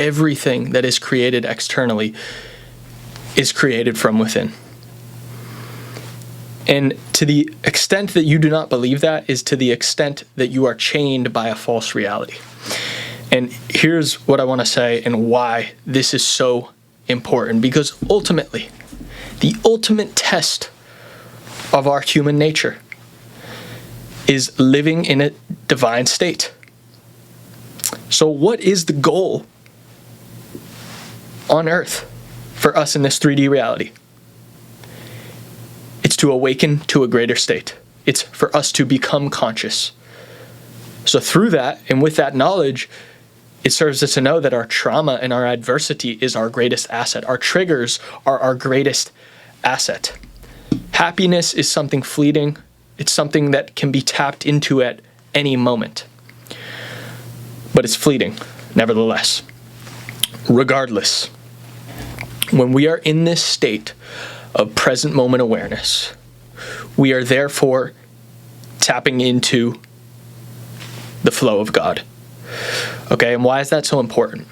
everything that is created externally is created from within. And to the extent that you do not believe that is to the extent that you are chained by a false reality. And here's what I want to say and why this is so important. Because ultimately, the ultimate test of our human nature is living in a divine state. So what is the goal on earth for us in this 3D reality? It's to awaken to a greater state. It's for us to become conscious. So through that, and with that knowledge, it serves us to know that our trauma and our adversity is our greatest asset. Our triggers are our greatest asset. Happiness is something fleeting. It's something that can be tapped into at any moment. But it's fleeting, nevertheless. Regardless, when we are in this state of present moment awareness, we are therefore tapping into the flow of God. Okay, and why is that so important?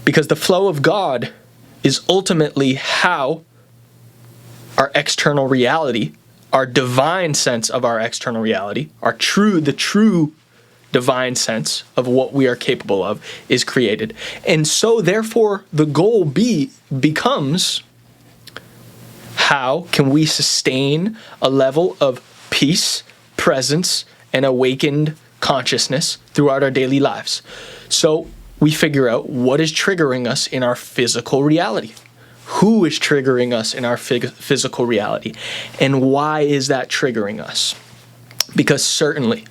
Because the flow of God is ultimately how our external reality, our divine sense of our external reality, the true divine sense of what we are capable of is created. And so therefore the goal becomes, how can we sustain a level of peace, presence, and awakened consciousness throughout our daily lives? So we figure out what is triggering us in our physical reality. Who is triggering us in our physical reality? And why is that triggering us? Because certainly,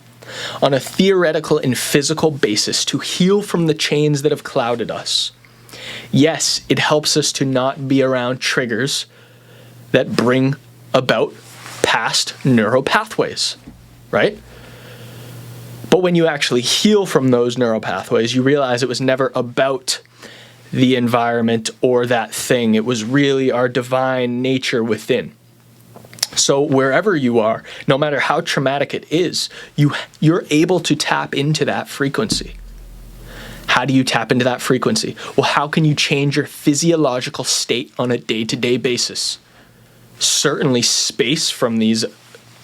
on a theoretical and physical basis, to heal from the chains that have clouded us, yes, it helps us to not be around triggers that bring about past neural pathways, right? But when you actually heal from those neural pathways, you realize it was never about the environment or that thing. It was really our divine nature within. So wherever you are, no matter how traumatic it is, you're able to tap into that frequency. How do you tap into that frequency? Well, how can you change your physiological state on a day-to-day basis? Certainly space from these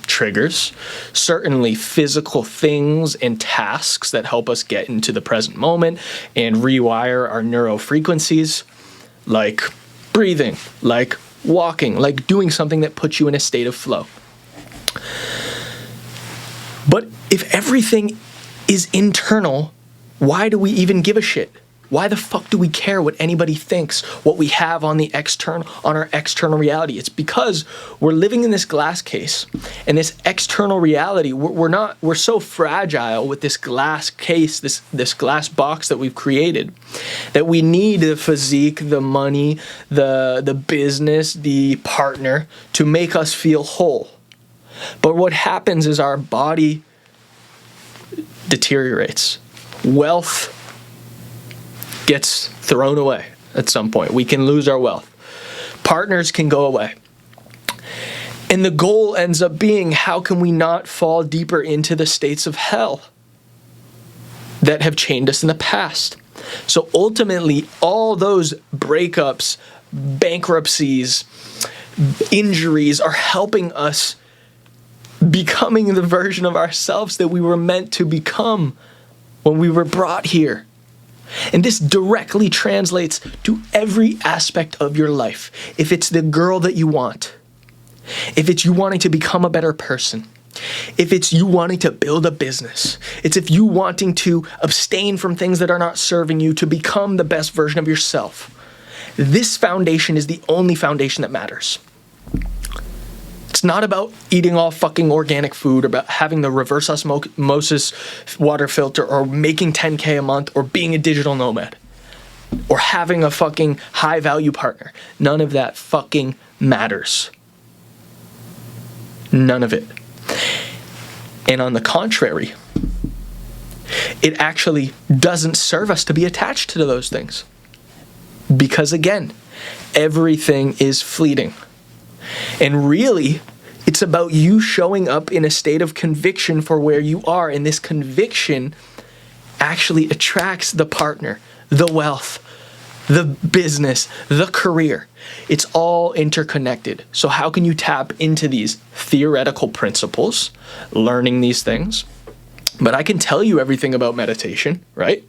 triggers, certainly physical things and tasks that help us get into the present moment and rewire our neural frequencies, like breathing, like walking, like doing something that puts you in a state of flow. But if everything is internal, why do we even give a shit? Why the fuck do we care what anybody thinks, what we have on our external reality? It's because we're living in this glass case, and this external reality, we're so fragile with this glass case, this glass box that we've created, that we need the physique, the money, the business, the partner to make us feel whole. But what happens is our body deteriorates. Wealth gets thrown away at some point. We can lose our wealth. Partners can go away. And the goal ends up being, how can we not fall deeper into the states of hell that have chained us in the past? So ultimately, all those breakups, bankruptcies, injuries are helping us becoming the version of ourselves that we were meant to become when we were brought here. And this directly translates to every aspect of your life. If it's the girl that you want, if it's you wanting to become a better person, if it's you wanting to build a business, it's if you wanting to abstain from things that are not serving you to become the best version of yourself. This foundation is the only foundation that matters. It's not about eating all fucking organic food, or about having the reverse osmosis water filter, or making 10K a month, or being a digital nomad, or having a fucking high value partner. None of that fucking matters. None of it. And on the contrary, it actually doesn't serve us to be attached to those things. Because again, everything is fleeting. And really, it's about you showing up in a state of conviction for where you are. And this conviction actually attracts the partner, the wealth, the business, the career. It's all interconnected. So how can you tap into these theoretical principles, learning these things? But I can tell you everything about meditation, right?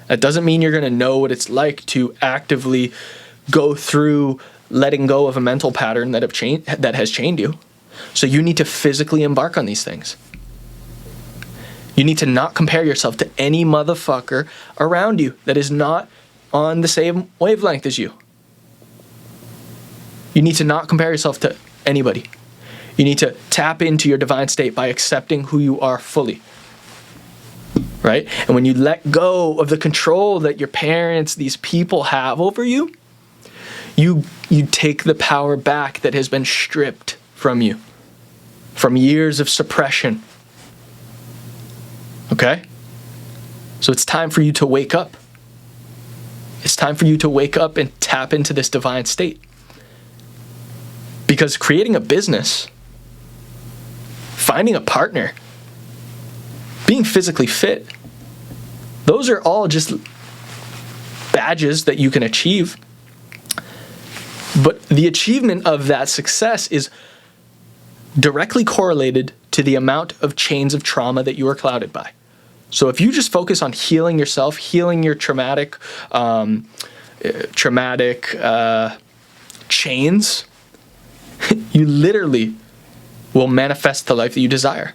That doesn't mean you're going to know what it's like to actively go through letting go of a mental pattern that has chained you. So you need to physically embark on these things. You need to not compare yourself to any motherfucker around you that is not on the same wavelength as you. You need to not compare yourself to anybody. You need to tap into your divine state by accepting who you are fully. Right? And when you let go of the control that your parents, these people have over you, you take the power back that has been stripped from you from years of suppression. Okay? So it's time for you to wake up. It's time for you to wake up and tap into this divine state. Because creating a business, finding a partner, being physically fit, those are all just badges that you can achieve. But the achievement of that success is directly correlated to the amount of chains of trauma that you are clouded by. So if you just focus on healing yourself, healing your traumatic chains, you literally will manifest the life that you desire.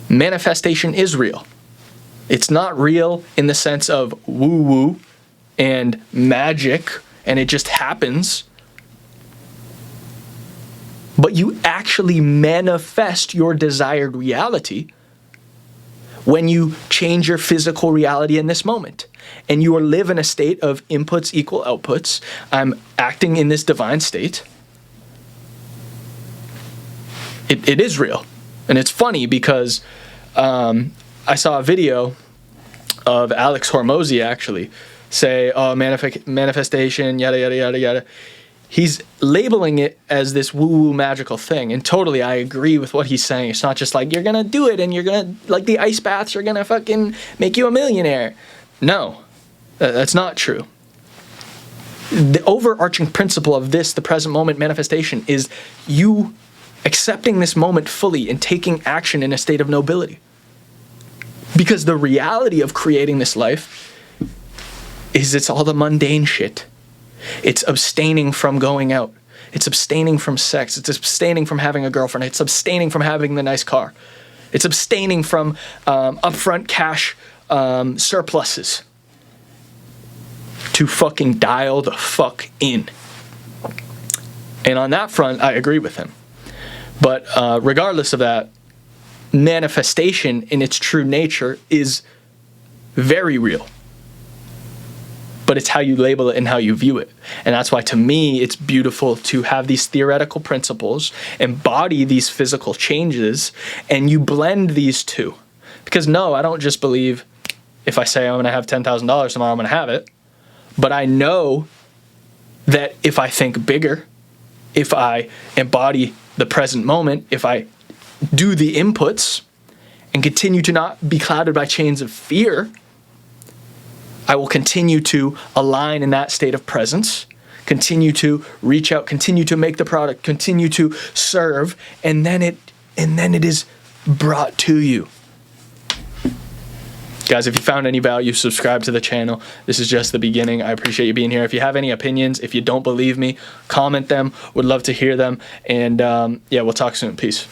Manifestation is real. It's not real in the sense of woo-woo and magic and it just happens. But you actually manifest your desired reality when you change your physical reality in this moment. And you live in a state of inputs equal outputs. I'm acting in this divine state. It is real. And it's funny because I saw a video of Alex Hormozy actually say, oh, manifestation, yada, yada, yada, yada. He's labeling it as this woo-woo magical thing. And totally, I agree with what he's saying. It's not just like, you're going to do it and you're going to, like the ice baths are going to fucking make you a millionaire. No, that's not true. The overarching principle of this, the present moment manifestation, is you accepting this moment fully and taking action in a state of nobility. Because the reality of creating this life is it's all the mundane shit. It's abstaining from going out. It's abstaining from sex. It's abstaining from having a girlfriend. It's abstaining from having the nice car. It's abstaining from upfront cash surpluses to fucking dial the fuck in. And on that front, I agree with him. But regardless of that, manifestation in its true nature is very real. But it's how you label it and how you view it. And that's why, to me, it's beautiful to have these theoretical principles, embody these physical changes, and you blend these two. Because no, I don't just believe if I say I'm going to have $10,000 tomorrow, I'm going to have it. But I know that if I think bigger, if I embody the present moment, if I do the inputs and continue to not be clouded by chains of fear, I will continue to align in that state of presence, continue to reach out, continue to make the product, continue to serve, and then it is brought to you. Guys, if you found any value, subscribe to the channel. This is just the beginning. I appreciate you being here. If you have any opinions, if you don't believe me, comment them. Would love to hear them. And yeah, we'll talk soon. Peace.